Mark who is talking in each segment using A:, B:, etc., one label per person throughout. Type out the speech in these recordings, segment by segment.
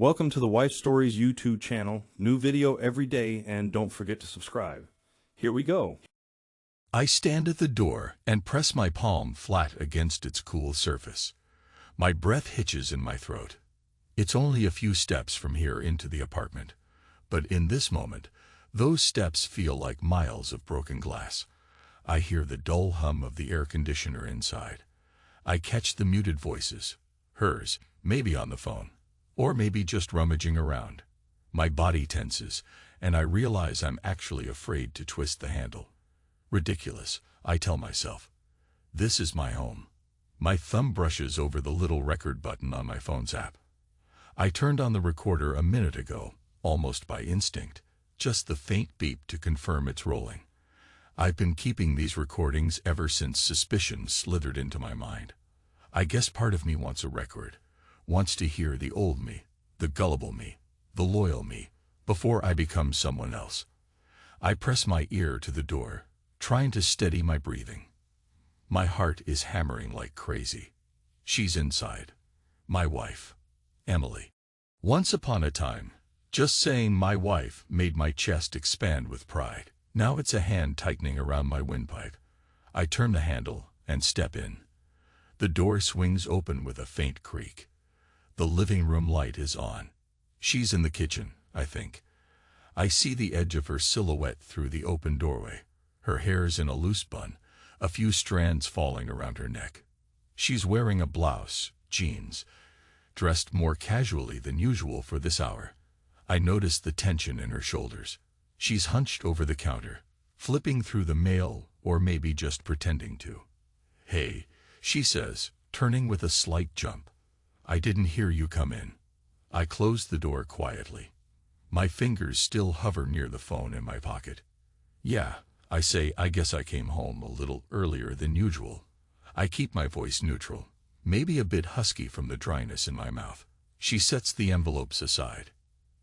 A: Welcome to the Wife Stories YouTube channel. New video every day, and don't forget to subscribe. Here we go.
B: I stand at the door and press my palm flat against its cool surface. My breath hitches in my throat. It's only a few steps from here into the apartment, but in this moment, those steps feel like miles of broken glass. I hear the dull hum of the air conditioner inside. I catch the muted voices, hers, maybe on the phone, or maybe just rummaging around. My body tenses, and I realize I'm actually afraid to twist the handle. Ridiculous, I tell myself. This is my home. My thumb brushes over the little record button on my phone's app. I turned on the recorder a minute ago, almost by instinct, just the faint beep to confirm it's rolling. I've been keeping these recordings ever since suspicion slithered into my mind. I guess part of me wants a record, wants to hear the old me, the gullible me, the loyal me, before I become someone else. I press my ear to the door, trying to steady my breathing. My heart is hammering like crazy. She's inside. My wife, Emily. Once upon a time, just saying my wife made my chest expand with pride. Now it's a hand tightening around my windpipe. I turn the handle and step in. The door swings open with a faint creak. The living room light is on. She's in the kitchen, I think. I see the edge of her silhouette through the open doorway. Her hair's in a loose bun, a few strands falling around her neck. She's wearing a blouse, jeans, dressed more casually than usual for this hour. I notice the tension in her shoulders. She's hunched over the counter, flipping through the mail, or maybe just pretending to. "Hey," she says, turning with a slight jump. "I didn't hear you come in." I close the door quietly. My fingers still hover near the phone in my pocket. "Yeah," I say, "I guess I came home a little earlier than usual." I keep my voice neutral, maybe a bit husky from the dryness in my mouth. She sets the envelopes aside.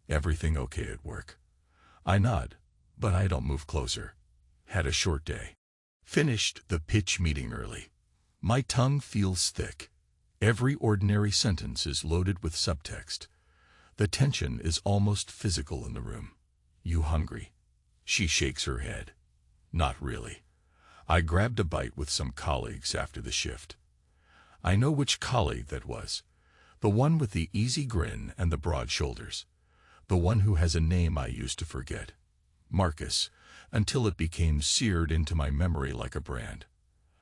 B: "Everything okay at work?" I nod, but I don't move closer. Had a short day. Finished the pitch meeting early. My tongue feels thick. Every ordinary sentence is loaded with subtext. The tension is almost physical in the room. "You hungry?" She shakes her head. "Not really. I grabbed a bite with some colleagues after the shift." I know which colleague that was. The one with the easy grin and the broad shoulders. The one who has a name I used to forget. Marcus, until it became seared into my memory like a brand.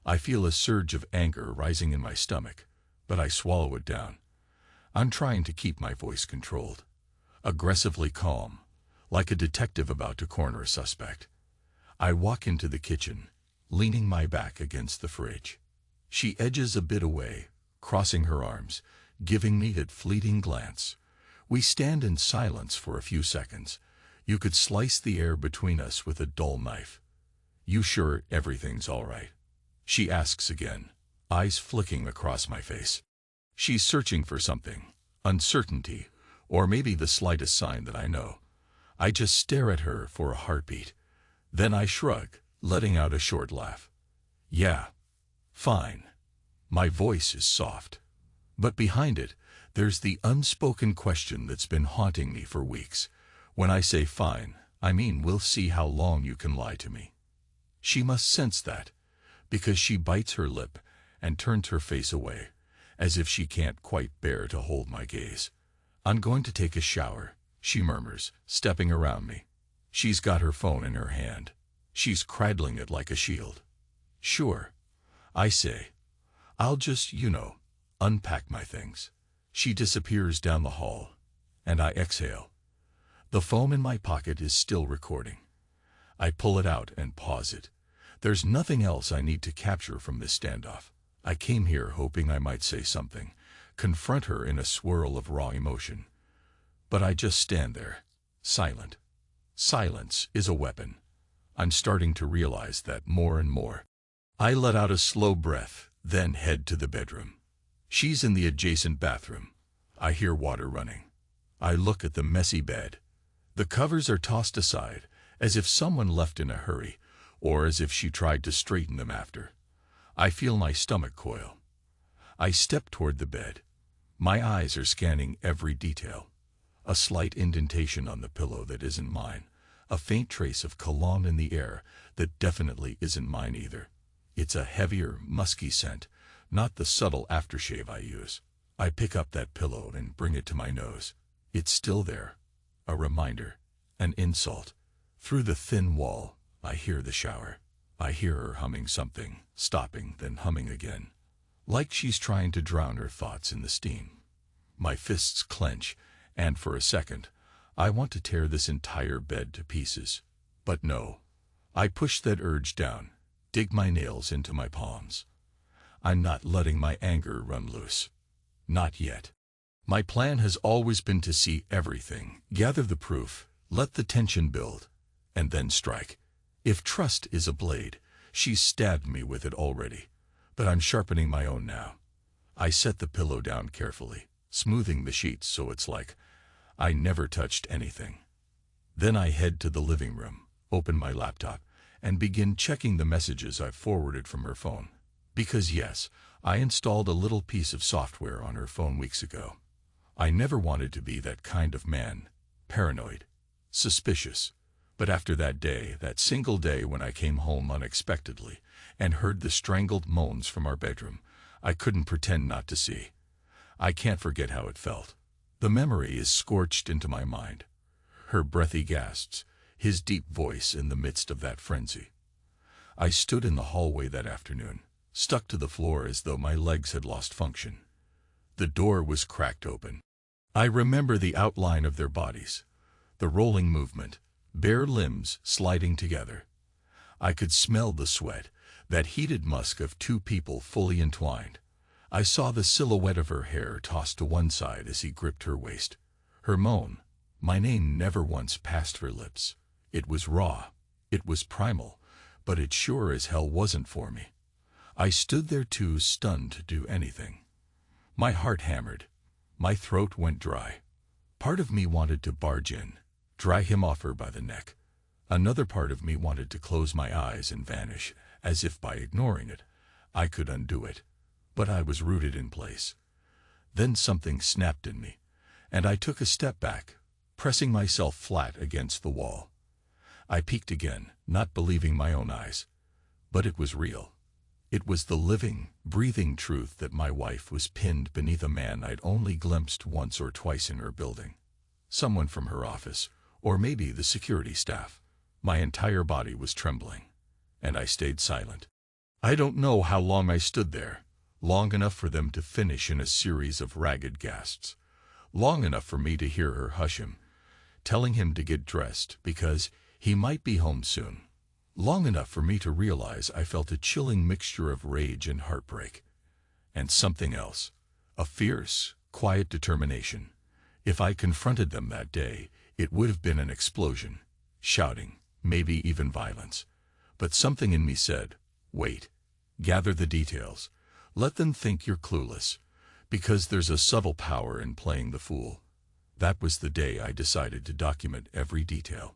B: I feel a surge of anger rising in my stomach, but I swallow it down. I'm trying to keep my voice controlled. Aggressively calm, like a detective about to corner a suspect. I walk into the kitchen, leaning my back against the fridge. She edges a bit away, crossing her arms, giving me that fleeting glance. We stand in silence for a few seconds. You could slice the air between us with a dull knife. "You sure everything's all right?" she asks again, eyes flicking across my face. She's searching for something, uncertainty, or maybe the slightest sign that I know. I just stare at her for a heartbeat. Then I shrug, letting out a short laugh. "Yeah, fine." My voice is soft, but behind it, there's the unspoken question that's been haunting me for weeks. When I say fine, I mean we'll see how long you can lie to me. She must sense that, because she bites her lip and turns her face away, as if she can't quite bear to hold my gaze. "I'm going to take a shower," she murmurs, stepping around me. She's got her phone in her hand. She's cradling it like a shield. "Sure," I say. "I'll just, unpack my things." She disappears down the hall, and I exhale. The phone in my pocket is still recording. I pull it out and pause it. There's nothing else I need to capture from this standoff. I came here hoping I might say something, confront her in a swirl of raw emotion. But I just stand there, silent. Silence is a weapon. I'm starting to realize that more and more. I let out a slow breath, then head to the bedroom. She's in the adjacent bathroom. I hear water running. I look at the messy bed. The covers are tossed aside, as if someone left in a hurry, or as if she tried to straighten them after. I feel my stomach coil. I step toward the bed. My eyes are scanning every detail. A slight indentation on the pillow that isn't mine. A faint trace of cologne in the air that definitely isn't mine either. It's a heavier, musky scent, not the subtle aftershave I use. I pick up that pillow and bring it to my nose. It's still there. A reminder. An insult. Through the thin wall, I hear the shower. I hear her humming something, stopping, then humming again. Like she's trying to drown her thoughts in the steam. My fists clench, and for a second, I want to tear this entire bed to pieces. But no. I push that urge down, dig my nails into my palms. I'm not letting my anger run loose. Not yet. My plan has always been to see everything, gather the proof, let the tension build, and then strike. If trust is a blade, she's stabbed me with it already, but I'm sharpening my own now. I set the pillow down carefully, smoothing the sheets so it's like I never touched anything. Then I head to the living room, open my laptop, and begin checking the messages I've forwarded from her phone. Because yes, I installed a little piece of software on her phone weeks ago. I never wanted to be that kind of man, paranoid, suspicious. But after that day, that single day when I came home unexpectedly and heard the strangled moans from our bedroom, I couldn't pretend not to see. I can't forget how it felt. The memory is scorched into my mind. Her breathy gasps, his deep voice in the midst of that frenzy. I stood in the hallway that afternoon, stuck to the floor as though my legs had lost function. The door was cracked open. I remember the outline of their bodies, the rolling movement, bare limbs sliding together. I could smell the sweat, that heated musk of two people fully entwined. I saw the silhouette of her hair tossed to one side as he gripped her waist. Her moan, my name never once passed her lips. It was raw, it was primal, but it sure as hell wasn't for me. I stood there too stunned to do anything. My heart hammered. My throat went dry. Part of me wanted to barge in, drag him off her by the neck. Another part of me wanted to close my eyes and vanish, as if by ignoring it, I could undo it. But I was rooted in place. Then something snapped in me, and I took a step back, pressing myself flat against the wall. I peeked again, not believing my own eyes. But it was real. It was the living, breathing truth that my wife was pinned beneath a man I'd only glimpsed once or twice in her building. Someone from her office, or maybe the security staff. My entire body was trembling, and I stayed silent. I don't know how long I stood there, long enough for them to finish in a series of ragged gasps, long enough for me to hear her hush him, telling him to get dressed because he might be home soon. Long enough for me to realize I felt a chilling mixture of rage and heartbreak. And something else, a fierce, quiet determination. If I confronted them that day, it would have been an explosion, shouting, maybe even violence. But something in me said, wait, gather the details. Let them think you're clueless, because there's a subtle power in playing the fool. That was the day I decided to document every detail.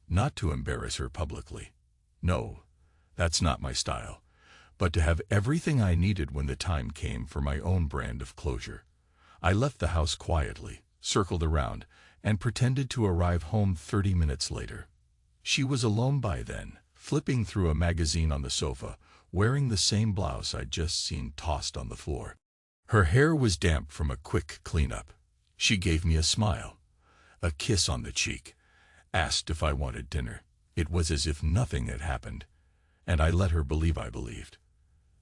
B: Not to embarrass her publicly. No, that's not my style, but to have everything I needed when the time came for my own brand of closure. I left the house quietly, circled around, and pretended to arrive home 30 minutes later. She was alone by then, flipping through a magazine on the sofa, wearing the same blouse I'd just seen tossed on the floor. Her hair was damp from a quick cleanup. She gave me a smile, a kiss on the cheek, asked if I wanted dinner. It was as if nothing had happened, and I let her believe I believed.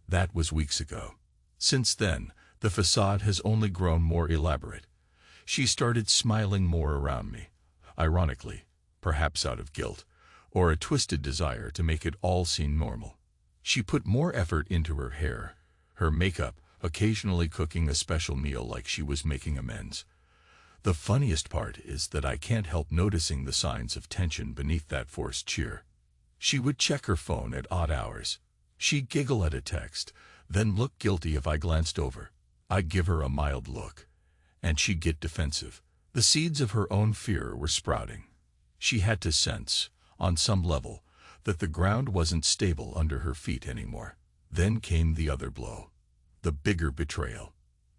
B: That was weeks ago. Since then, the facade has only grown more elaborate. She started smiling more around me, ironically, perhaps out of guilt, or a twisted desire to make it all seem normal. She put more effort into her hair, her makeup, occasionally cooking a special meal like she was making amends. The funniest part is that I can't help noticing the signs of tension beneath that forced cheer. She would check her phone at odd hours. She'd giggle at a text, then look guilty if I glanced over. I'd give her a mild look, and she'd get defensive. The seeds of her own fear were sprouting. She had to sense, on some level, that the ground wasn't stable under her feet anymore. Then came the other blow. The bigger betrayal.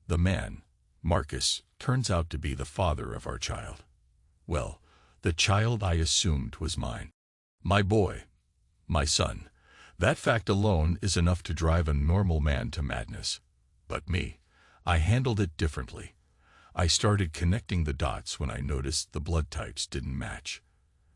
B: The man, Marcus, turns out to be the father of our child. Well, the child I assumed was mine. My boy. My son. That fact alone is enough to drive a normal man to madness. But me, I handled it differently. I started connecting the dots when I noticed the blood types didn't match.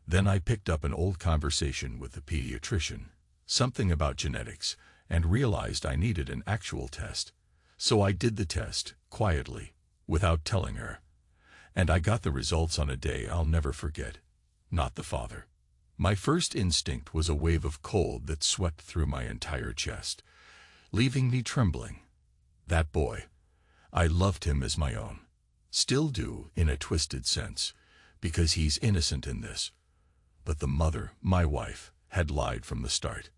B: Then I picked up an old conversation with the pediatrician, something about genetics, and realized I needed an actual test. So I did the test, quietly, without telling her. And I got the results on a day I'll never forget. Not the father. My first instinct was a wave of cold that swept through my entire chest, leaving me trembling. That boy. I loved him as my own. Still do, in a twisted sense, because he's innocent in this. But the mother, my wife, had lied from the start.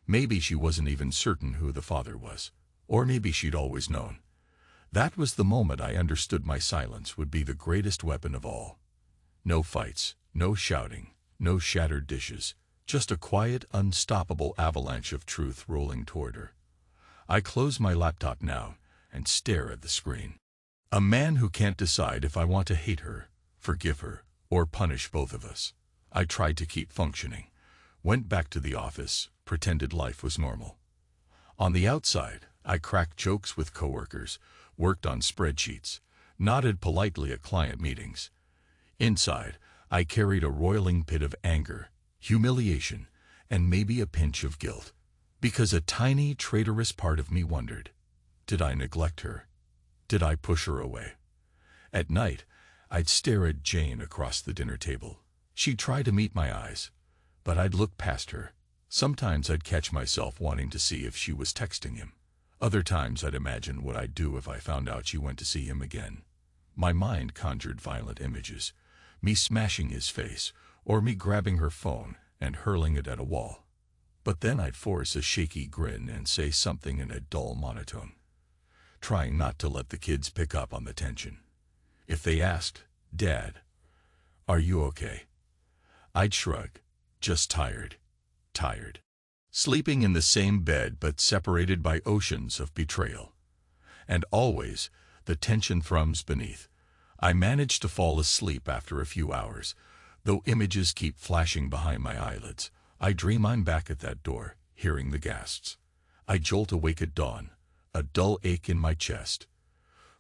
B: Maybe she wasn't even certain who the father was. Or maybe she'd always known. That was the moment I understood my silence would be the greatest weapon of all. No fights, no shouting, no shattered dishes, just a quiet, unstoppable avalanche of truth rolling toward her. I close my laptop now and stare at the screen. A man who can't decide if I want to hate her, forgive her, or punish both of us. I tried to keep functioning, went back to the office, pretended life was normal. On the outside, I cracked jokes with coworkers, worked on spreadsheets, nodded politely at client meetings. Inside, I carried a roiling pit of anger, humiliation, and maybe a pinch of guilt, because a tiny, traitorous part of me wondered, did I neglect her? Did I push her away? At night, I'd stare at Jane across the dinner table. She'd try to meet my eyes, but I'd look past her. Sometimes I'd catch myself wanting to see if she was texting him. Other times I'd imagine what I'd do if I found out she went to see him again. My mind conjured violent images, me smashing his face, or me grabbing her phone and hurling it at a wall. But then I'd force a shaky grin and say something in a dull monotone, trying not to let the kids pick up on the tension. If they asked, "Dad, are you okay?" I'd shrug, just tired. Tired. Sleeping in the same bed but separated by oceans of betrayal. And always, the tension thrums beneath. I manage to fall asleep after a few hours, though images keep flashing behind my eyelids. I dream I'm back at that door, hearing the gasps. I jolt awake at dawn, a dull ache in my chest.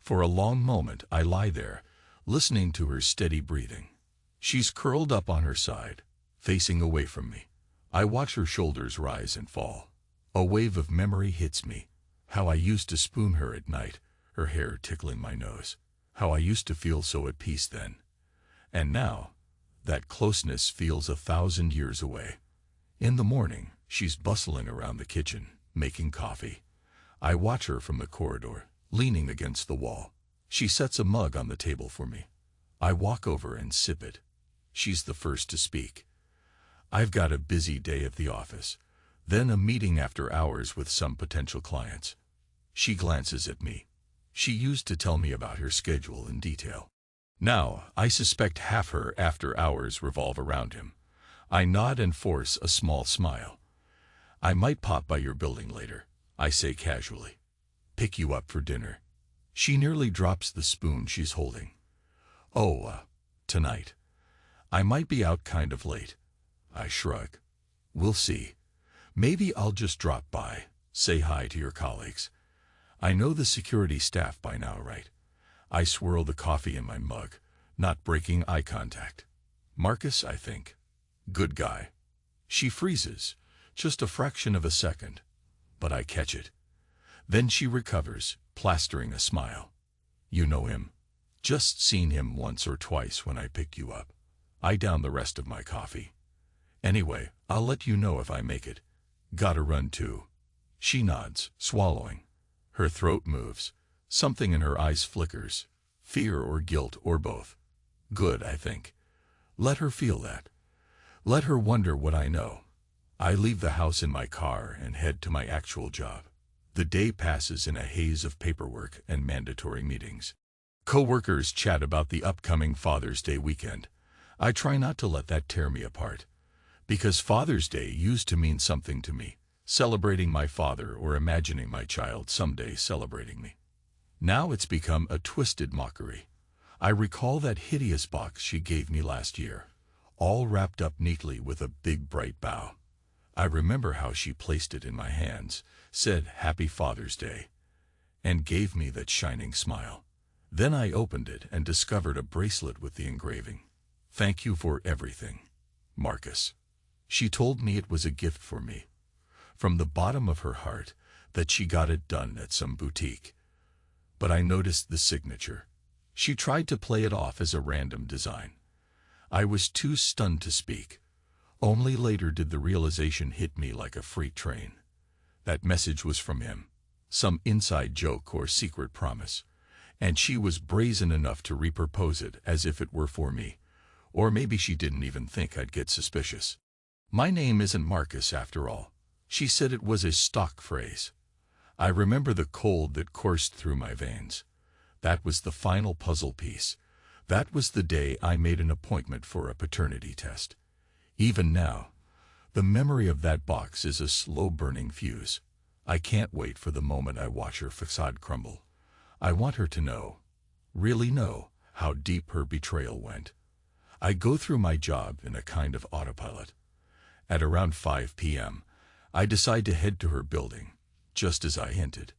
B: For a long moment I lie there, listening to her steady breathing. She's curled up on her side, facing away from me. I watch her shoulders rise and fall. A wave of memory hits me. How I used to spoon her at night, her hair tickling my nose. How I used to feel so at peace then. And now, that closeness feels 1,000 years away. In the morning, she's bustling around the kitchen, making coffee. I watch her from the corridor, leaning against the wall. She sets a mug on the table for me. I walk over and sip it. She's the first to speak. I've got a busy day at the office, then a meeting after hours with some potential clients. She glances at me. She used to tell me about her schedule in detail. Now, I suspect half her after hours revolve around him. I nod and force a small smile. I might pop by your building later, I say casually. Pick you up for dinner. She nearly drops the spoon she's holding. Tonight. I might be out kind of late. I shrug. We'll see. Maybe I'll just drop by, say hi to your colleagues. I know the security staff by now, right? I swirl the coffee in my mug, not breaking eye contact. Marcus, I think. Good guy. She freezes, just a fraction of a second, but I catch it. Then she recovers, plastering a smile. You know him. Just seen him once or twice when I picked you up. I down the rest of my coffee. Anyway, I'll let you know if I make it. Gotta run too. She nods, swallowing. Her throat moves. Something in her eyes flickers. Fear or guilt or both. Good, I think. Let her feel that. Let her wonder what I know. I leave the house in my car and head to my actual job. The day passes in a haze of paperwork and mandatory meetings. Co-workers chat about the upcoming Father's Day weekend. I try not to let that tear me apart. Because Father's Day used to mean something to me, celebrating my father or imagining my child someday celebrating me. Now it's become a twisted mockery. I recall that hideous box she gave me last year, all wrapped up neatly with a big bright bow. I remember how she placed it in my hands, said Happy Father's Day, and gave me that shining smile. Then I opened it and discovered a bracelet with the engraving. Thank you for everything, Marcus. She told me it was a gift for me, from the bottom of her heart, that she got it done at some boutique. But I noticed the signature. She tried to play it off as a random design. I was too stunned to speak. Only later did the realization hit me like a freight train. That message was from him, some inside joke or secret promise, and she was brazen enough to repurpose it as if it were for me. Or maybe she didn't even think I'd get suspicious. My name isn't Marcus after all. She said it was a stock phrase. I remember the cold that coursed through my veins. That was the final puzzle piece. That was the day I made an appointment for a paternity test. Even now, the memory of that box is a slow-burning fuse. I can't wait for the moment I watch her facade crumble. I want her to know, really know, how deep her betrayal went. I go through my job in a kind of autopilot. At around 5 p.m., I decide to head to her building, just as I hinted.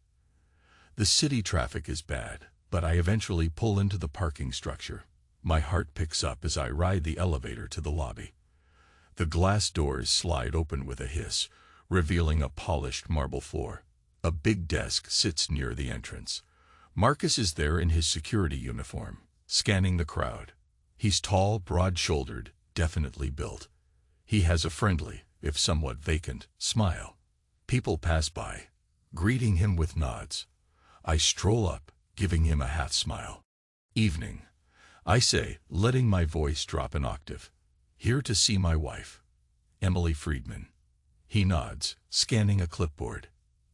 B: The city traffic is bad, but I eventually pull into the parking structure. My heart picks up as I ride the elevator to the lobby. The glass doors slide open with a hiss, revealing a polished marble floor. A big desk sits near the entrance. Marcus is there in his security uniform, scanning the crowd. He's tall, broad-shouldered, definitely built. He has a friendly, if somewhat vacant, smile. People pass by, greeting him with nods. I stroll up, giving him a half-smile. Evening, I say, letting my voice drop an octave. Here to see my wife, Emily Friedman. He nods, scanning a clipboard.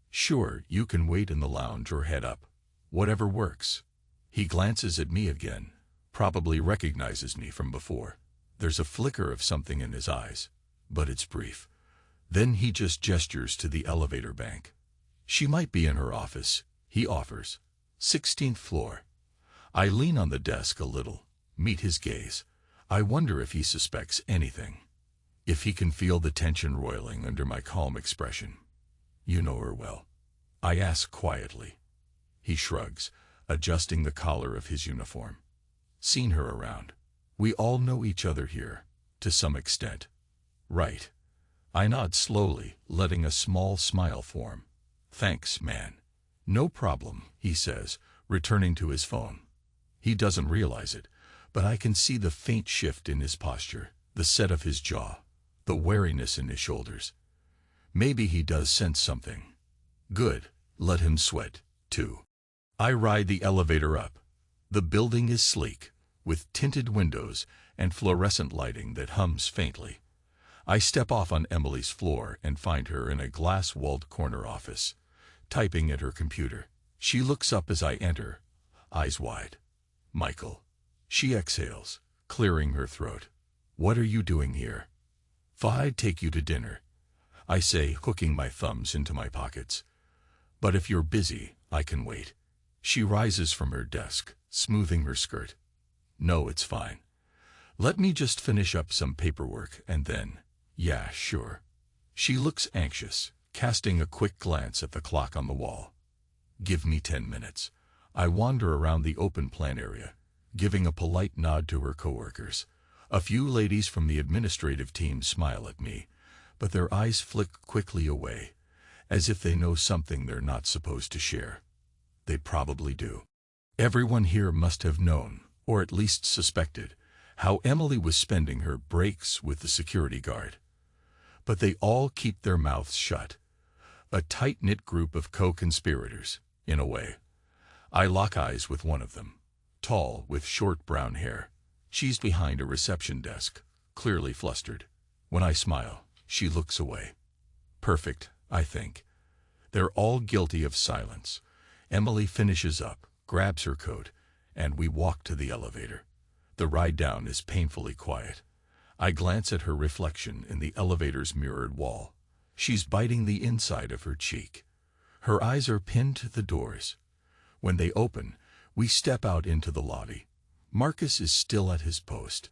B: Sure, you can wait in the lounge or head up. Whatever works. He glances at me again, probably recognizes me from before. There's a flicker of something in his eyes, but it's brief. Then he just gestures to the elevator bank. She might be in her office, he offers. 16th floor. I lean on the desk a little, meet his gaze. I wonder if he suspects anything. If he can feel the tension roiling under my calm expression. You know her well, I ask quietly. He shrugs, adjusting the collar of his uniform. Seen her around. We all know each other here, to some extent. Right. I nod slowly, letting a small smile form. Thanks, man. No problem, he says, returning to his phone. He doesn't realize it, but I can see the faint shift in his posture, the set of his jaw, the wariness in his shoulders. Maybe he does sense something. Good, let him sweat, too. I ride the elevator up. The building is sleek, with tinted windows and fluorescent lighting that hums faintly. I step off on Emily's floor and find her in a glass-walled corner office, typing at her computer. She looks up as I enter, eyes wide. Michael. She exhales, clearing her throat. What are you doing here? I'd take you to dinner, I say, hooking my thumbs into my pockets. But if you're busy, I can wait. She rises from her desk, smoothing her skirt. No, it's fine. Let me just finish up some paperwork and then, yeah, sure. She looks anxious, casting a quick glance at the clock on the wall. Give me 10 minutes. I wander around the open plan area, giving a polite nod to her coworkers. A few ladies from the administrative team smile at me, but their eyes flick quickly away, as if they know something they're not supposed to share. They probably do. Everyone here must have known, or at least suspected, how Emily was spending her breaks with the security guard. But they all keep their mouths shut. A tight-knit group of co-conspirators, in a way. I lock eyes with one of them, tall, with short brown hair. She's behind a reception desk, clearly flustered. When I smile, she looks away. Perfect, I think. They're all guilty of silence. Emily finishes up, grabs her coat, and we walk to the elevator. The ride down is painfully quiet. I glance at her reflection in the elevator's mirrored wall. She's biting the inside of her cheek. Her eyes are pinned to the doors. When they open, we step out into the lobby. Marcus is still at his post.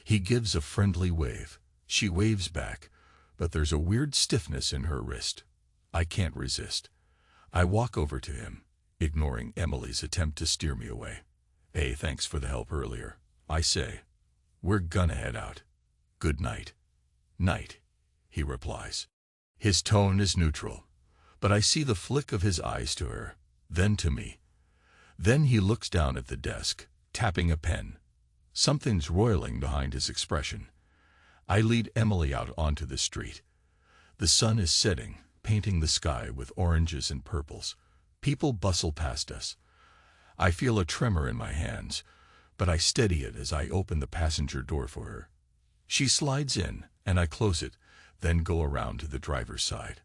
B: He gives a friendly wave. She waves back, but there's a weird stiffness in her wrist. I can't resist. I walk over to him, ignoring Emily's attempt to steer me away. Hey, thanks for the help earlier, I say. We're gonna head out. Good night. Night, he replies. His tone is neutral, but I see the flick of his eyes to her, then to me. Then he looks down at the desk, tapping a pen. Something's roiling behind his expression. I lead Emily out onto the street. The sun is setting, painting the sky with oranges and purples. People bustle past us. I feel a tremor in my hands, but I steady it as I open the passenger door for her. She slides in, and I close it, then go around to the driver's side.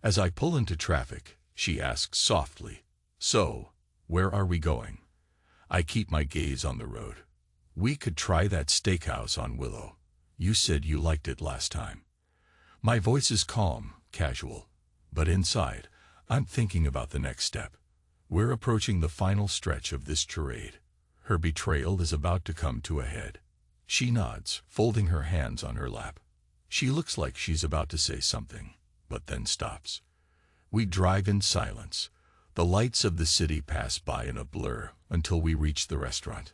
B: As I pull into traffic, she asks softly, "So, where are we going?" I keep my gaze on the road. "We could try that steakhouse on Willow. You said you liked it last time." My voice is calm, casual, but inside, I'm thinking about the next step. We're approaching the final stretch of this charade. Her betrayal is about to come to a head. She nods, folding her hands on her lap. She looks like she's about to say something, but then stops. We drive in silence. The lights of the city pass by in a blur until we reach the restaurant.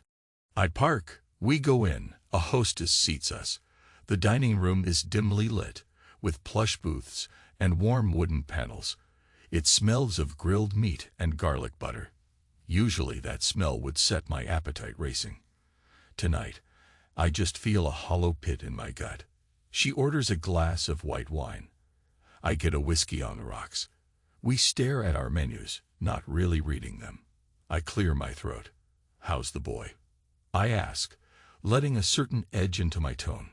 B: I park. We go in. A hostess seats us. The dining room is dimly lit, with plush booths and warm wooden panels. It smells of grilled meat and garlic butter. Usually that smell would set my appetite racing. Tonight, I just feel a hollow pit in my gut. She orders a glass of white wine. I get a whiskey on the rocks. We stare at our menus, not really reading them. I clear my throat. "How's the boy?" I ask, letting a certain edge into my tone.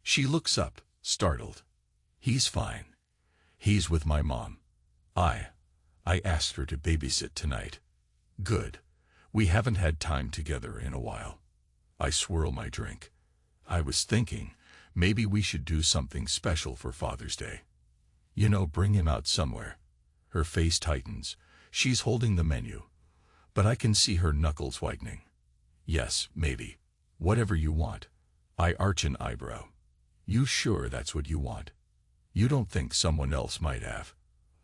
B: She looks up, startled. "He's fine. He's with my mom. I asked her to babysit tonight." "Good. We haven't had time together in a while." I swirl my drink. "I was thinking, maybe we should do something special for Father's Day. You know, bring him out somewhere." Her face tightens. She's holding the menu, but I can see her knuckles whitening. "Yes, maybe. Whatever you want." I arch an eyebrow. "You sure that's what you want? You don't think someone else might have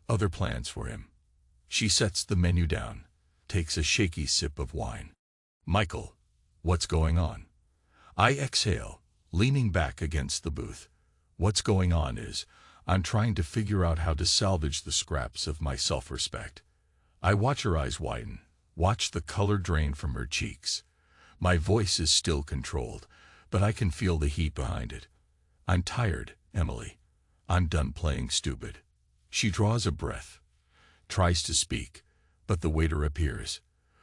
B: other plans for him?" She sets the menu down, takes a shaky sip of wine. "Michael, what's going on?" I exhale, leaning back against the booth. What's going on is, I'm trying to figure out how to salvage the scraps of my self-respect. I watch her eyes widen, watch the color drain from her cheeks. My voice is still controlled, but I can feel the heat behind it. "I'm tired, Emily. I'm done playing stupid." She draws a breath, tries to speak, but the waiter appears.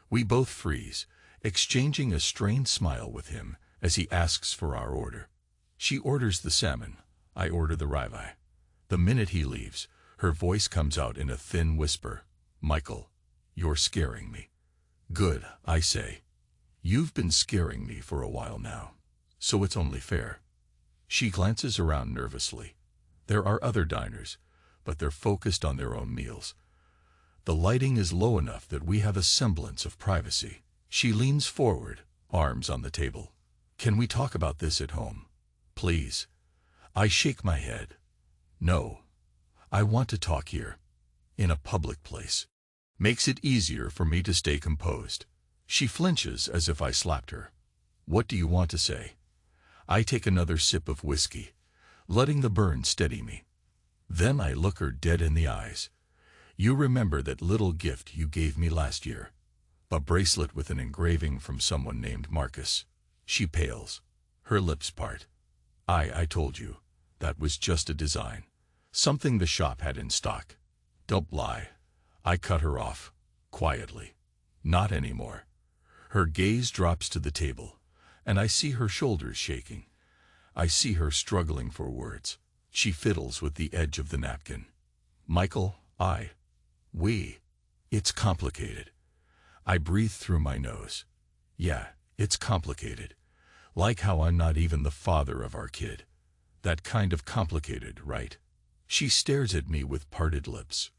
B: We both freeze, exchanging a strained smile with him as he asks for our order. She orders the salmon. I order the ribeye. The minute he leaves, her voice comes out in a thin whisper. "Michael, you're scaring me." "Good," I say. "You've been scaring me for a while now, so it's only fair." She glances around nervously. There are other diners, but they're focused on their own meals. The lighting is low enough that we have a semblance of privacy. She leans forward, arms on the table. "Can we talk about this at home? Please." I shake my head. "No. I want to talk here, in a public place." Makes it easier for me to stay composed. She flinches as if I slapped her. "What do you want to say?" I take another sip of whiskey, letting the burn steady me. Then I look her dead in the eyes. "You remember that little gift you gave me last year? A bracelet with an engraving from someone named Marcus." She pales. Her lips part. I told you, that was just a design. Something the shop had in stock." "Don't lie." I cut her off, quietly. "Not anymore." Her gaze drops to the table, and I see her shoulders shaking. I see her struggling for words. She fiddles with the edge of the napkin. "Michael, it's complicated." I breathe through my nose. "Yeah, it's complicated. Like how I'm not even the father of our kid. That kind of complicated, right?" She stares at me with parted lips.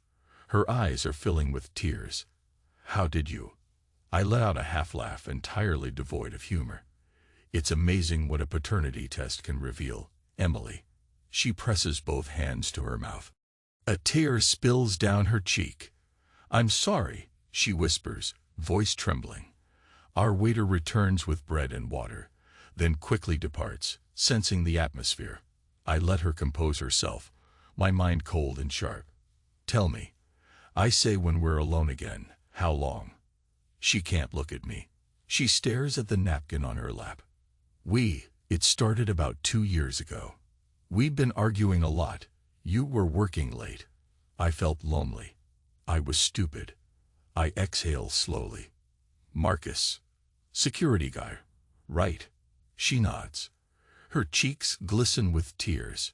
B: Her eyes are filling with tears. "How did you?" I let out a half-laugh entirely devoid of humor. It's amazing what a paternity test can reveal, Emily. She presses both hands to her mouth. A tear spills down her cheek. I'm sorry, she whispers, voice trembling. Our waiter returns with bread and water, then quickly departs, sensing the atmosphere. I let her compose herself, my mind cold and sharp. Tell me, I say when we're alone again, how long? She can't look at me. She stares at the napkin on her lap. It started about 2 years ago. We'd been arguing a lot. You were working late. I felt lonely. I was stupid. I exhale slowly. Marcus. Security guy. Right. She nods. Her cheeks glisten with tears.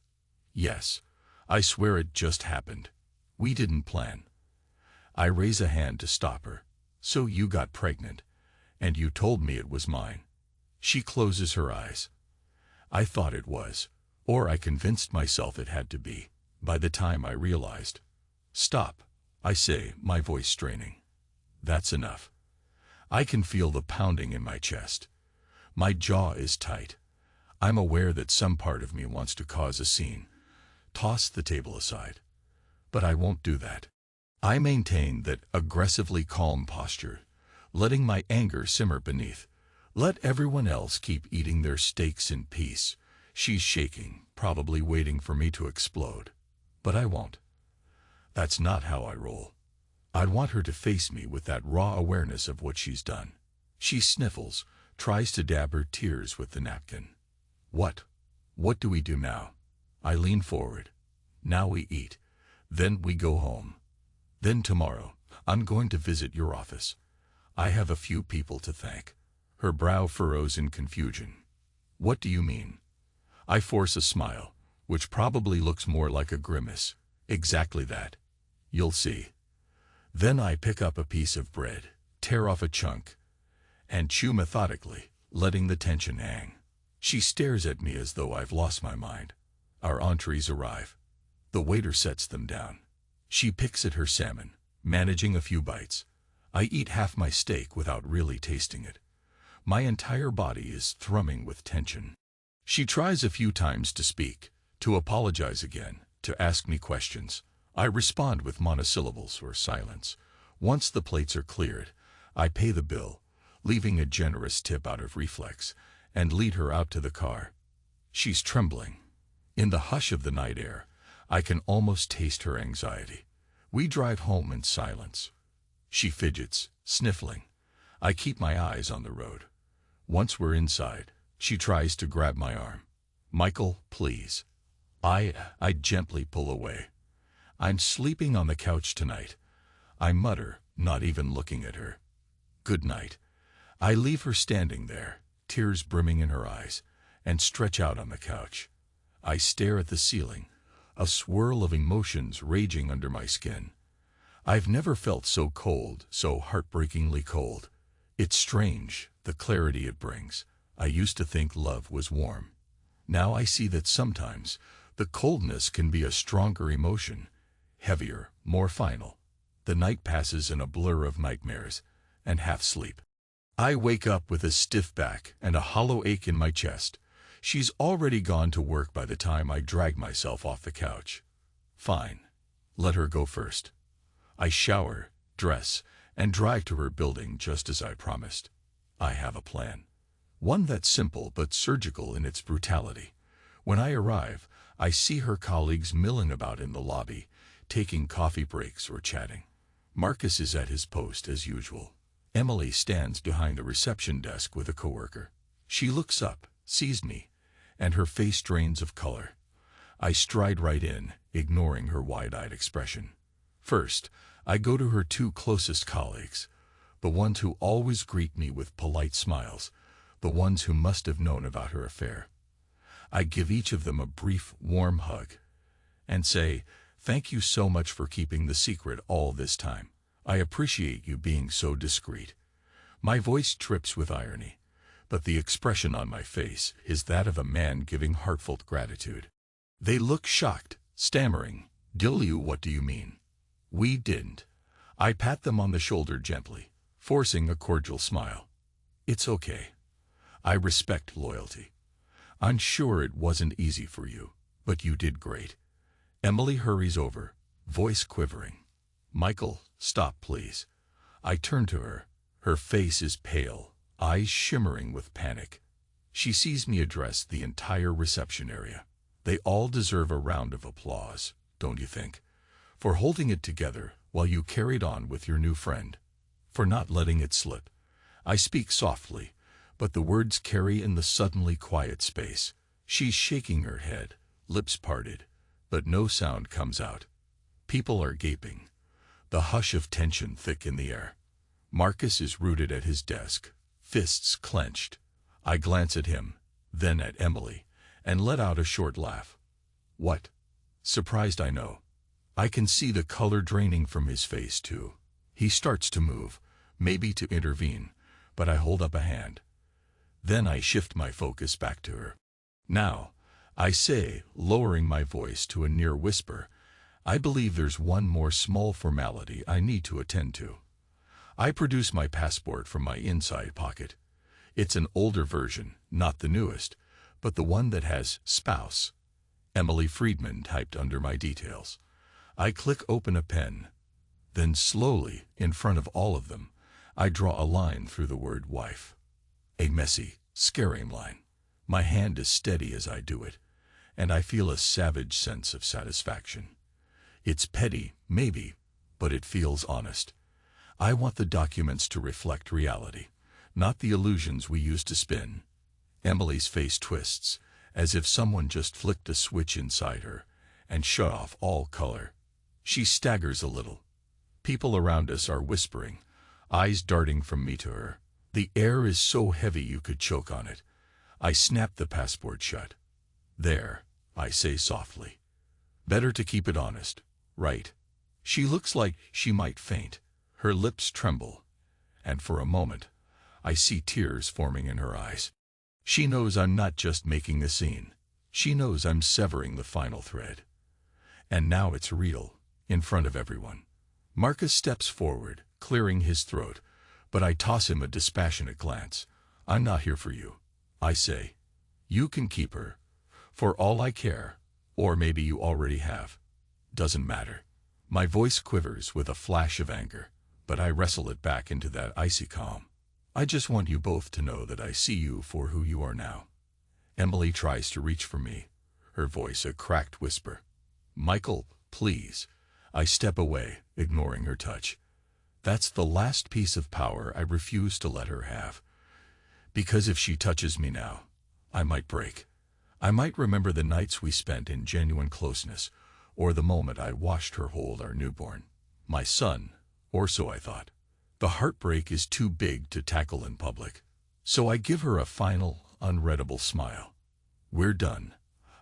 B: Yes, I swear it just happened. We didn't plan. I raise a hand to stop her. So you got pregnant, and you told me it was mine. She closes her eyes. I thought it was, or I convinced myself it had to be, by the time I realized. Stop, I say, my voice straining. That's enough. I can feel the pounding in my chest. My jaw is tight. I'm aware that some part of me wants to cause a scene, toss the table aside. But I won't do that. I maintain that aggressively calm posture, letting my anger simmer beneath. Let everyone else keep eating their steaks in peace. She's shaking, probably waiting for me to explode. But I won't. That's not how I roll. I'd want her to face me with that raw awareness of what she's done. She sniffles, tries to dab her tears with the napkin. What do we do now? I lean forward. Now we eat. Then we go home. Then tomorrow, I'm going to visit your office. I have a few people to thank. Her brow furrows in confusion. What do you mean? I force a smile, which probably looks more like a grimace. Exactly that. You'll see. Then I pick up a piece of bread, tear off a chunk, and chew methodically, letting the tension hang. She stares at me as though I've lost my mind. Our entrees arrive. The waiter sets them down. She picks at her salmon, managing a few bites. I eat half my steak without really tasting it. My entire body is thrumming with tension. She tries a few times to speak, to apologize again, to ask me questions. I respond with monosyllables or silence. Once the plates are cleared, I pay the bill, leaving a generous tip out of reflex, and lead her out to the car. She's trembling. In the hush of the night air, I can almost taste her anxiety. We drive home in silence. She fidgets, sniffling. I keep my eyes on the road. Once we're inside, she tries to grab my arm. Michael, please. I gently pull away. I'm sleeping on the couch tonight. I mutter, not even looking at her. Good night. I leave her standing there, tears brimming in her eyes, and stretch out on the couch. I stare at the ceiling, a swirl of emotions raging under my skin. I've never felt so cold, so heartbreakingly cold. It's strange, the clarity it brings. I used to think love was warm. Now I see that sometimes the coldness can be a stronger emotion, heavier, more final. The night passes in a blur of nightmares and half-sleep. I wake up with a stiff back and a hollow ache in my chest. She's already gone to work by the time I drag myself off the couch. Fine. Let her go first. I shower, dress, and drive to her building just as I promised. I have a plan. One that's simple but surgical in its brutality. When I arrive, I see her colleagues milling about in the lobby, taking coffee breaks or chatting. Marcus is at his post as usual. Emily stands behind the reception desk with a coworker. She looks up, sees me, and her face drains of color. I stride right in, ignoring her wide-eyed expression. First, I go to her two closest colleagues, the ones who always greet me with polite smiles, the ones who must have known about her affair. I give each of them a brief, warm hug, and say, "Thank you so much for keeping the secret all this time. I appreciate you being so discreet." My voice trips with irony, but the expression on my face is that of a man giving heartfelt gratitude. They look shocked, stammering, "What do you mean?" We didn't. I pat them on the shoulder gently. forcing a cordial smile. It's okay. I respect loyalty. I'm sure it wasn't easy for you, but you did great. Emily hurries over, voice quivering. Michael, stop please. I turn to her. Her face is pale, eyes shimmering with panic. She sees me address the entire reception area. They all deserve a round of applause, don't you think? For holding it together while you carried on with your new friend. For not letting it slip. I speak softly, but the words carry in the suddenly quiet space. She's shaking her head, lips parted, but no sound comes out. People are gaping, the hush of tension thick in the air. Marcus is rooted at his desk, fists clenched. I glance at him, then at Emily, and let out a short laugh. What? Surprised, I know. I can see the color draining from his face, too. He starts to move, maybe to intervene, but I hold up a hand. Then I shift my focus back to her. Now, I say, lowering my voice to a near whisper, I believe there's one more small formality I need to attend to. I produce my passport from my inside pocket. It's an older version, not the newest, but the one that has spouse. Emily Friedman typed under my details. I click open a pen. Then slowly, in front of all of them, I draw a line through the word wife. A messy, scaring line. My hand is steady as I do it, and I feel a savage sense of satisfaction. It's petty, maybe, but it feels honest. I want the documents to reflect reality, not the illusions we used to spin. Emily's face twists, as if someone just flicked a switch inside her and shut off all color. She staggers a little. People around us are whispering, eyes darting from me to her. The air is so heavy you could choke on it. I snap the passport shut. There, I say softly. Better to keep it honest, right? She looks like she might faint. Her lips tremble, and for a moment, I see tears forming in her eyes. She knows I'm not just making a scene. She knows I'm severing the final thread. And now it's real, in front of everyone. Marcus steps forward, clearing his throat, but I toss him a dispassionate glance. I'm not here for you. I say, you can keep her, for all I care, or maybe you already have. Doesn't matter. My voice quivers with a flash of anger, but I wrestle it back into that icy calm. I just want you both to know that I see you for who you are now. Emily tries to reach for me, her voice a cracked whisper. Michael, please. I step away, ignoring her touch. That's the last piece of power I refuse to let her have. Because if she touches me now, I might break. I might remember the nights we spent in genuine closeness, or the moment I watched her hold our newborn. My son, or so I thought. The heartbreak is too big to tackle in public. So I give her a final, unreadable smile. We're done,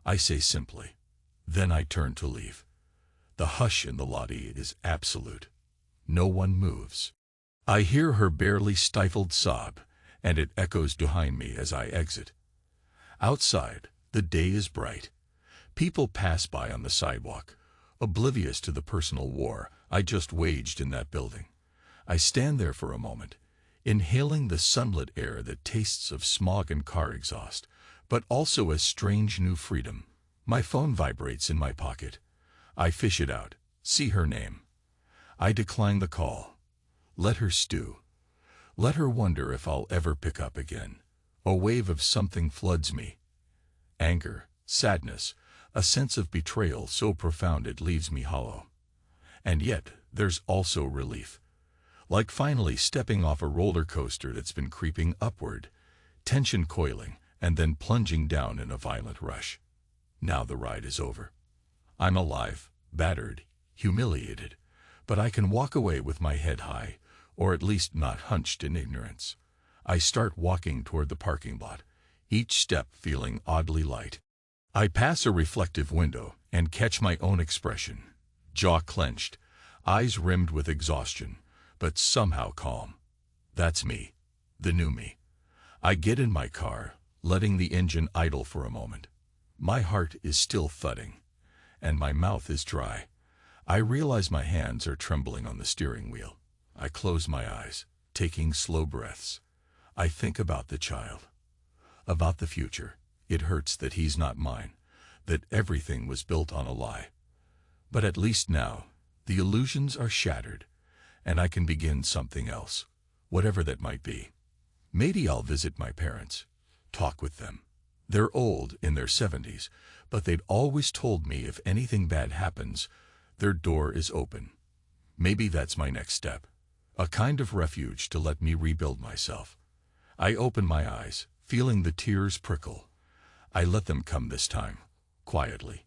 B: I say simply. Then I turn to leave. The hush in the lobby is absolute. No one moves. I hear her barely stifled sob, and it echoes behind me as I exit. Outside, the day is bright. People pass by on the sidewalk, oblivious to the personal war I just waged in that building. I stand there for a moment, inhaling the sunlit air that tastes of smog and car exhaust, but also a strange new freedom. My phone vibrates in my pocket. I fish it out, see her name. I decline the call. Let her stew. Let her wonder if I'll ever pick up again. A wave of something floods me. Anger, sadness, a sense of betrayal so profound it leaves me hollow. And yet, there's also relief. Like finally stepping off a roller coaster that's been creeping upward, tension coiling, and then plunging down in a violent rush. Now the ride is over. I'm alive, battered, humiliated, but I can walk away with my head high, or at least not hunched in ignorance. I start walking toward the parking lot, each step feeling oddly light. I pass a reflective window and catch my own expression, jaw clenched, eyes rimmed with exhaustion, but somehow calm. That's me, the new me. I get in my car, letting the engine idle for a moment. My heart is still thudding, and my mouth is dry. I realize my hands are trembling on the steering wheel. I close my eyes, taking slow breaths. I think about the child, about the future. It hurts that he's not mine, that everything was built on a lie. But at least now, the illusions are shattered, and I can begin something else, whatever that might be. Maybe I'll visit my parents, talk with them. They're old, in their 70s, but they'd always told me if anything bad happens, their door is open. Maybe that's my next step, a kind of refuge to let me rebuild myself. I open my eyes, feeling the tears prickle. I let them come this time, quietly.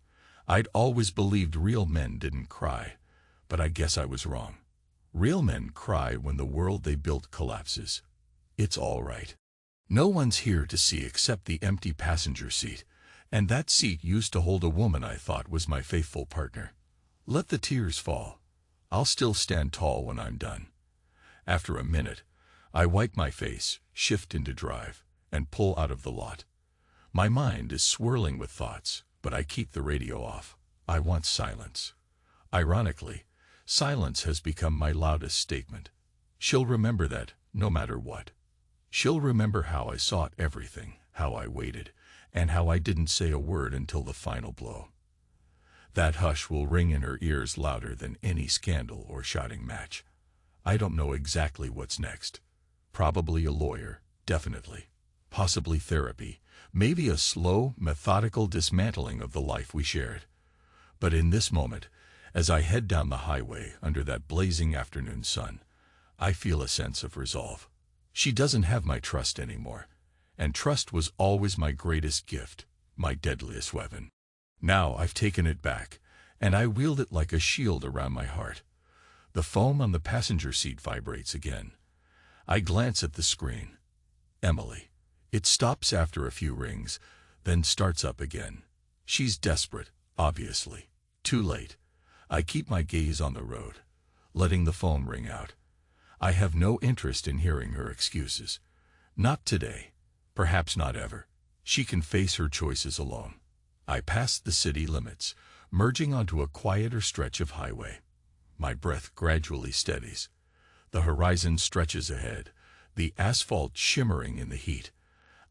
B: I'd always believed real men didn't cry, but I guess I was wrong. Real men cry when the world they built collapses. It's all right. No one's here to see except the empty passenger seat, and that seat used to hold a woman I thought was my faithful partner. Let the tears fall. I'll still stand tall when I'm done. After a minute, I wipe my face, shift into drive, and pull out of the lot. My mind is swirling with thoughts, but I keep the radio off. I want silence. Ironically, silence has become my loudest statement. She'll remember that, no matter what. She'll remember how I sought everything, how I waited, and how I didn't say a word until the final blow. That hush will ring in her ears louder than any scandal or shouting match. I don't know exactly what's next. Probably a lawyer, definitely. Possibly therapy, maybe a slow, methodical dismantling of the life we shared. But in this moment, as I head down the highway under that blazing afternoon sun, I feel a sense of resolve. She doesn't have my trust anymore, and trust was always my greatest gift, my deadliest weapon. Now I've taken it back, and I wield it like a shield around my heart. The foam on the passenger seat vibrates again. I glance at the screen. Emily. It stops after a few rings, then starts up again. She's desperate, obviously. Too late. I keep my gaze on the road, letting the phone ring out. I have no interest in hearing her excuses. Not today. Perhaps not ever. She can face her choices alone. I pass the city limits, merging onto a quieter stretch of highway. My breath gradually steadies. The horizon stretches ahead, the asphalt shimmering in the heat.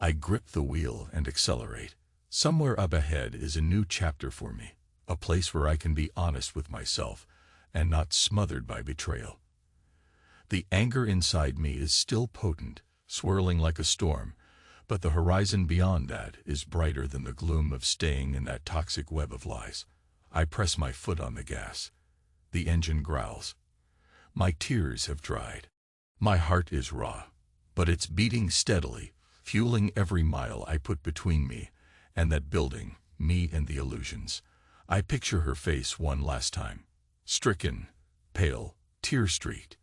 B: I grip the wheel and accelerate. Somewhere up ahead is a new chapter for me, a place where I can be honest with myself and not smothered by betrayal. The anger inside me is still potent, swirling like a storm, but the horizon beyond that is brighter than the gloom of staying in that toxic web of lies. I press my foot on the gas. The engine growls. My tears have dried. My heart is raw, but it's beating steadily, fueling every mile I put between me and that building, me and the illusions. I picture her face one last time. Stricken, pale, tear-streaked.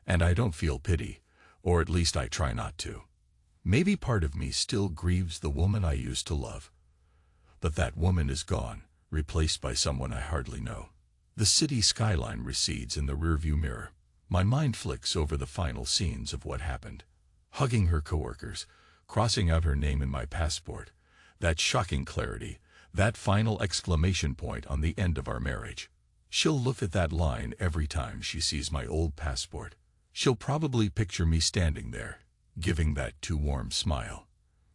B: And I don't feel pity, or at least I try not to. Maybe part of me still grieves the woman I used to love. But that woman is gone, replaced by someone I hardly know. The city skyline recedes in the rearview mirror. My mind flicks over the final scenes of what happened. Hugging her coworkers, crossing out her name in my passport. That shocking clarity, that final exclamation point on the end of our marriage. She'll look at that line every time she sees my old passport. She'll probably picture me standing there, giving that too warm smile.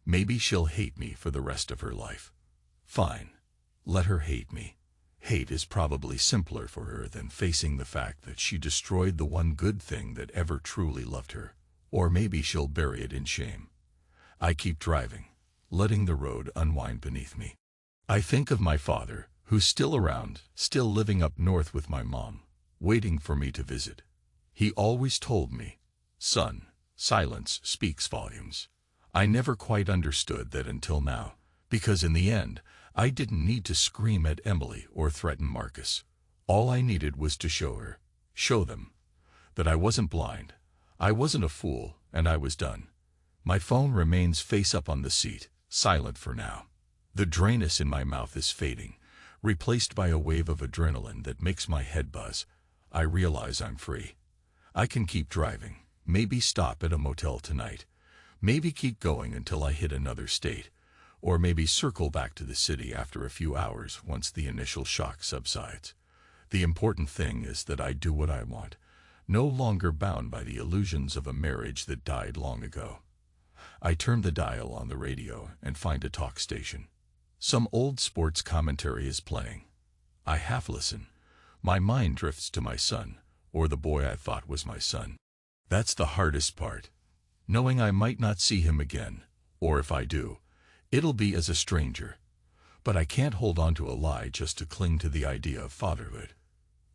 B: Maybe she'll hate me for the rest of her life. Fine. Let her hate me. Hate is probably simpler for her than facing the fact that she destroyed the one good thing that ever truly loved her. Or maybe she'll bury it in shame. I keep driving, letting the road unwind beneath me. I think of my father, who's still around, still living up north with my mom, waiting for me to visit. He always told me, "Son, silence speaks volumes." I never quite understood that until now, because in the end, I didn't need to scream at Emily or threaten Marcus. All I needed was to show them, that I wasn't blind, I wasn't a fool, and I was done. My phone remains face up on the seat, silent for now. The dryness in my mouth is fading, replaced by a wave of adrenaline that makes my head buzz. I realize I'm free. I can keep driving, maybe stop at a motel tonight, maybe keep going until I hit another state, or maybe circle back to the city after a few hours once the initial shock subsides. The important thing is that I do what I want, no longer bound by the illusions of a marriage that died long ago. I turn the dial on the radio and find a talk station. Some old sports commentary is playing. I half listen. My mind drifts to my son, or the boy I thought was my son. That's the hardest part, knowing I might not see him again, or if I do, it'll be as a stranger. But I can't hold on to a lie just to cling to the idea of fatherhood.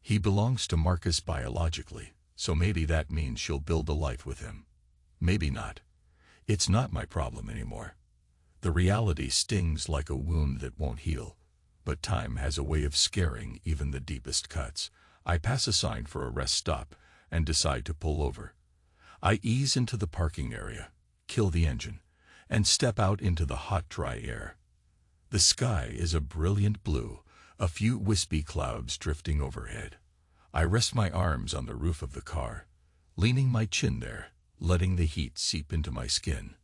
B: He belongs to Marcus biologically, so maybe that means she'll build a life with him. Maybe not. It's not my problem anymore. The reality stings like a wound that won't heal, but time has a way of scaring even the deepest cuts. I pass a sign for a rest stop and decide to pull over. I ease into the parking area, kill the engine, and step out into the hot, dry air. The sky is a brilliant blue, a few wispy clouds drifting overhead. I rest my arms on the roof of the car, leaning my chin there, letting the heat seep into my skin.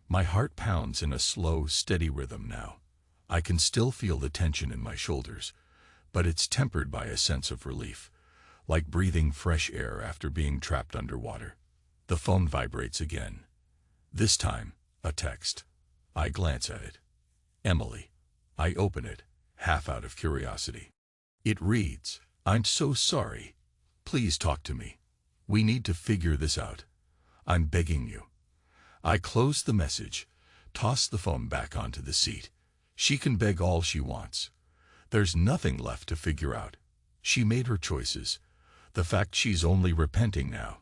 B: My heart pounds in a slow, steady rhythm now. I can still feel the tension in my shoulders, but it's tempered by a sense of relief, like breathing fresh air after being trapped underwater. The phone vibrates again. This time, a text. I glance at it. Emily. I open it, half out of curiosity. It reads, "I'm so sorry. Please talk to me. We need to figure this out. I'm begging you." I close the message, toss the phone back onto the seat. She can beg all she wants. There's nothing left to figure out. She made her choices. The fact she's only repenting now,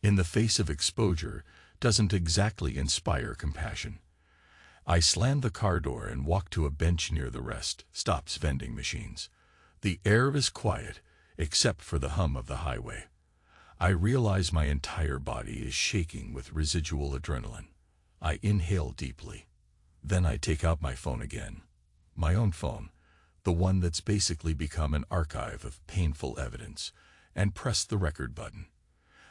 B: in the face of exposure, doesn't exactly inspire compassion. I slam the car door and walk to a bench near the rest stops vending machines. The air is quiet, except for the hum of the highway. I realize my entire body is shaking with residual adrenaline. I inhale deeply. Then I take out my phone again. My own phone, the one that's basically become an archive of painful evidence, and press the record button.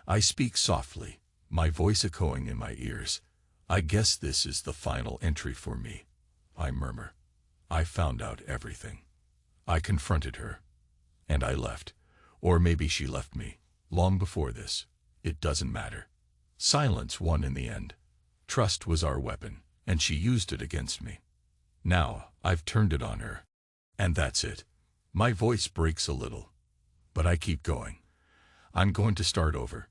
B: I speak softly, my voice echoing in my ears. "I guess this is the final entry for me," I murmur. I found out everything. I confronted her. And I left. Or maybe she left me. Long before this. It doesn't matter. Silence won in the end. Trust was our weapon, and she used it against me. Now, I've turned it on her. And that's it. My voice breaks a little. But I keep going. I'm going to start over.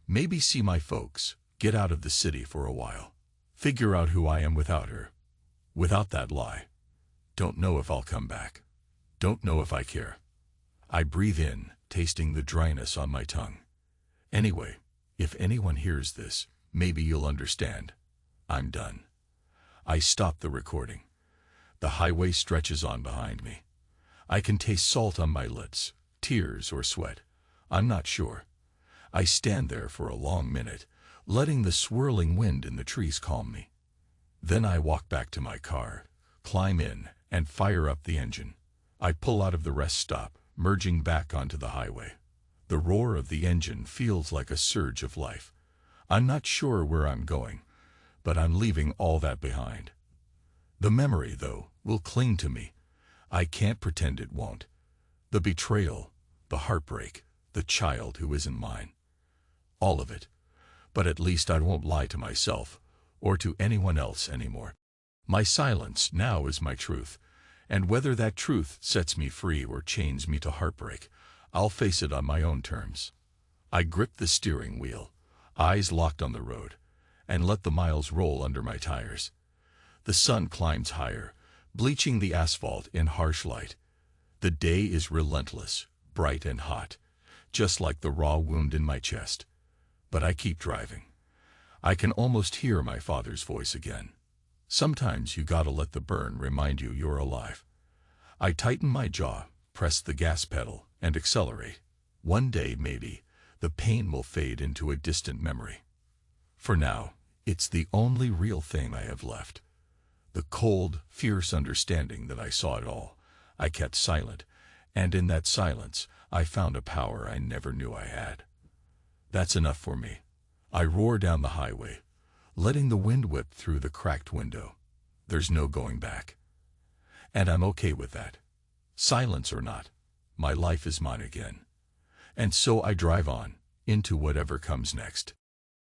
B: Maybe see my folks, get out of the city for a while. Figure out who I am without her. Without that lie. Don't know if I'll come back. Don't know if I care. I breathe in, tasting the dryness on my tongue. Anyway, if anyone hears this, maybe you'll understand. I'm done. I stop the recording. The highway stretches on behind me. I can taste salt on my lips, tears or sweat. I'm not sure. I stand there for a long minute, letting the swirling wind in the trees calm me. Then I walk back to my car, climb in, and fire up the engine. I pull out of the rest stop, merging back onto the highway. The roar of the engine feels like a surge of life. I'm not sure where I'm going, but I'm leaving all that behind. The memory, though, will cling to me. I can't pretend it won't. The betrayal, the heartbreak, the child who isn't mine. All of it. But at least I won't lie to myself, or to anyone else anymore. My silence now is my truth, and whether that truth sets me free or chains me to heartbreak, I'll face it on my own terms. I grip the steering wheel, eyes locked on the road, and let the miles roll under my tires. The sun climbs higher, bleaching the asphalt in harsh light. The day is relentless, bright and hot, just like the raw wound in my chest. But I keep driving. I can almost hear my father's voice again. Sometimes you gotta let the burn remind you you're alive. I tighten my jaw, press the gas pedal, and accelerate. One day, maybe, the pain will fade into a distant memory. For now, it's the only real thing I have left. The cold, fierce understanding that I saw it all. I kept silent, and in that silence, I found a power I never knew I had. That's enough for me. I roar down the highway, letting the wind whip through the cracked window. There's no going back. And I'm okay with that. Silence or not, my life is mine again. And so I drive on, into whatever comes next.